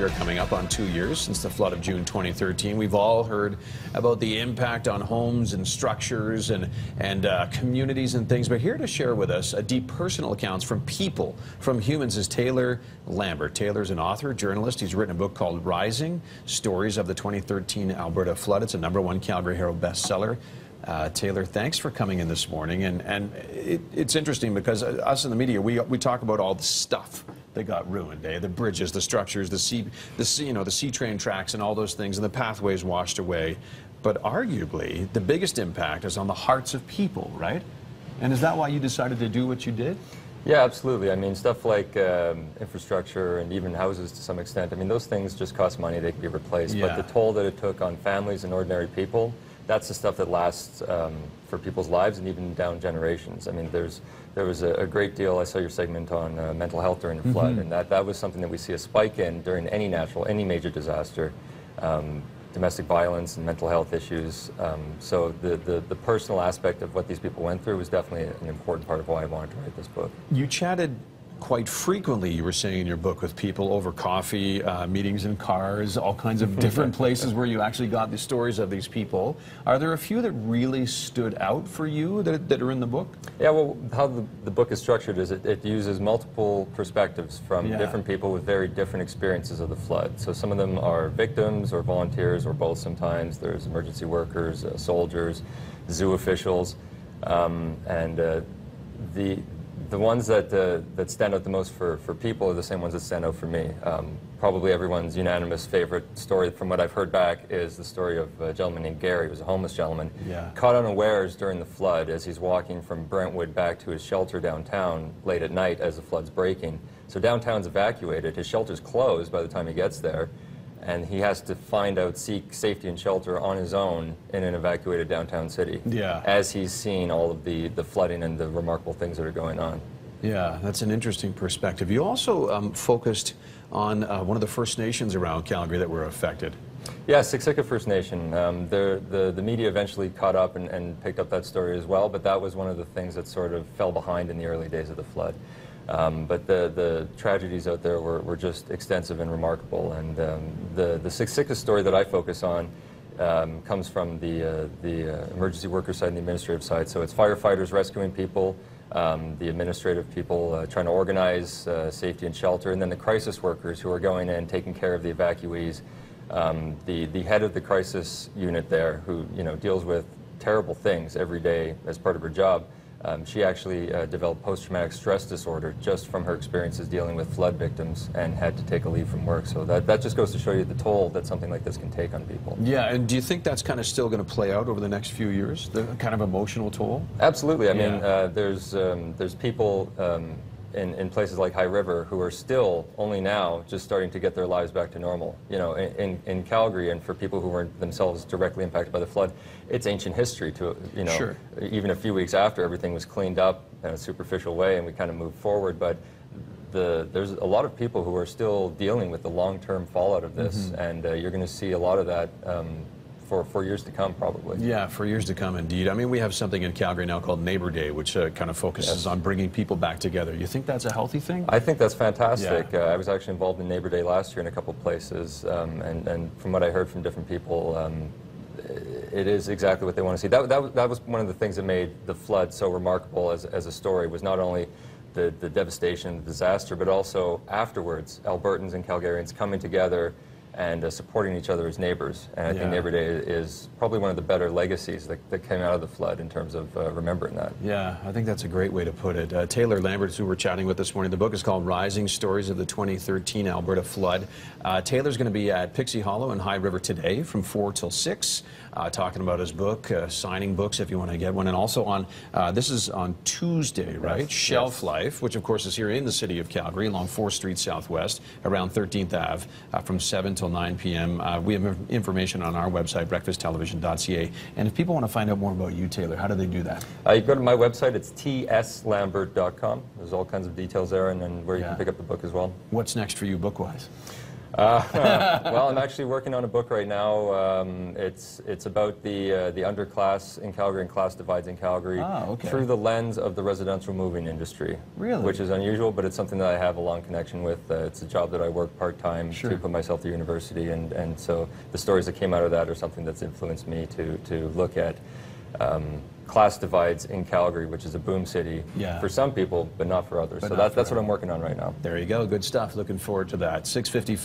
we are coming up on 2 years since the flood of June 2013. We've all heard about the impact on homes and structures and communities and things, but here to share with us deep personal accounts from people, from humans, is Taylor Lambert. Taylor's an author, journalist. He's written a book called Rising, Stories of the 2013 Alberta Flood. It's a #1 Calgary Herald bestseller. Taylor, thanks for coming in this morning. And it's interesting because us in the media, we talk about all the stuff that got ruined, the bridges, the structures, the sea train tracks and all those things, and the pathways washed away. But arguably, the biggest impact is on the hearts of people, right? And is that why you decided to do what you did? Yeah, absolutely. I mean, stuff like infrastructure and even houses to some extent, I mean, those things just cost money, they can be replaced. Yeah. But the toll that it took on families and ordinary people, that's the stuff that lasts for people's lives and even down generations. I mean, there was a great deal. I saw your segment on mental health during the flood, and that was something that we see a spike in during any major disaster, domestic violence and mental health issues. So the personal aspect of what these people went through was definitely an important part of why I wanted to write this book. You chatted quite frequently, you were saying in your book, with people over coffee, meetings in cars, all kinds of different places where you actually got the stories of these people. Are there a few that really stood out for you that are in the book? Yeah, well, how the book is structured is it uses multiple perspectives from different people with very different experiences of the flood. So some of them are victims or volunteers or both sometimes. There's emergency workers, soldiers, zoo officials, and the ones that stand out the most for people are the same ones that stand out for me. Probably everyone's unanimous favorite story, from what I've heard back, is the story of a gentleman named Gary. He was a homeless gentleman, caught unawares during the flood as he's walking from Brentwood back to his shelter downtown late at night as the flood's breaking. So downtown's evacuated, his shelter's closed by the time he gets there, and he has to seek safety and shelter on his own in an evacuated downtown city. As he's seeing all of the flooding and the remarkable things that are going on. Yeah, that's an interesting perspective. You also focused on one of the First Nations around Calgary that were affected. Yeah, Siksika First Nation. The media eventually caught up and picked up that story as well, but that was one of the things that sort of fell behind in the early days of the flood. But the tragedies out there were just extensive and remarkable. And the Siksika story that I focus on comes from the emergency worker side and the administrative side. So it's firefighters rescuing people, the administrative people trying to organize safety and shelter, and then the crisis workers who are going in taking care of the evacuees. The head of the crisis unit there, who deals with terrible things every day as part of her job, she actually developed post-traumatic stress disorder just from her experiences dealing with flood victims and had to take a leave from work. So that just goes to show you the toll that something like this can take on people. Yeah, and do you think that's kind of still going to play out over the next few years, the kind of emotional toll? Absolutely. I mean, there's people in places like High River who are still only now just starting to get their lives back to normal. In Calgary, and for people who weren't themselves directly impacted by the flood, it's ancient history to, even a few weeks after everything was cleaned up in a superficial way and we kind of moved forward. But there's a lot of people who are still dealing with the long-term fallout of this, and you're going to see a lot of that for years to come, probably. Yeah, for years to come, indeed. I mean, we have something in Calgary now called Neighbor Day, which kind of focuses on bringing people back together. You think that's a healthy thing? I think that's fantastic. I was actually involved in Neighbor Day last year in a couple of places, and from what I heard from different people, it is exactly what they want to see. That was one of the things that made the flood so remarkable as a story, was not only the devastation, the disaster, but also afterwards, Albertans and Calgarians coming together and supporting each other as neighbors. And I think Neighbor Day is probably one of the better legacies that came out of the flood in terms of remembering that. Yeah, I think that's a great way to put it. Taylor Lambert, who we're chatting with this morning, the book is called Rising, Stories of the 2013 Alberta Flood. Taylor's going to be at Pixie Hollow in High River today from 4 till 6, talking about his book, signing books if you want to get one. And also on, this is on Tuesday, right? Yes. Shelf Life, which of course is here in the city of Calgary along 4th Street Southwest, around 13th Ave, from 7 till 9 p.m. We have information on our website, breakfasttelevision.ca. And if people want to find out more about you, Taylor, how do they do that? You go to my website, it's tslambert.com. There's all kinds of details there, and then where you can pick up the book as well. What's next for you book-wise? Well, I'm actually working on a book right now. It's about the underclass in Calgary and class divides in Calgary through the lens of the residential moving industry. Really? Which is unusual, but it's something that I have a long connection with. It's a job that I work part-time to put myself through university, and so the stories that came out of that are something that's influenced me to look at class divides in Calgary, which is a boom city for some people, but not for others. So that's what I'm working on right now. There you go. Good stuff. Looking forward to that. 6:55.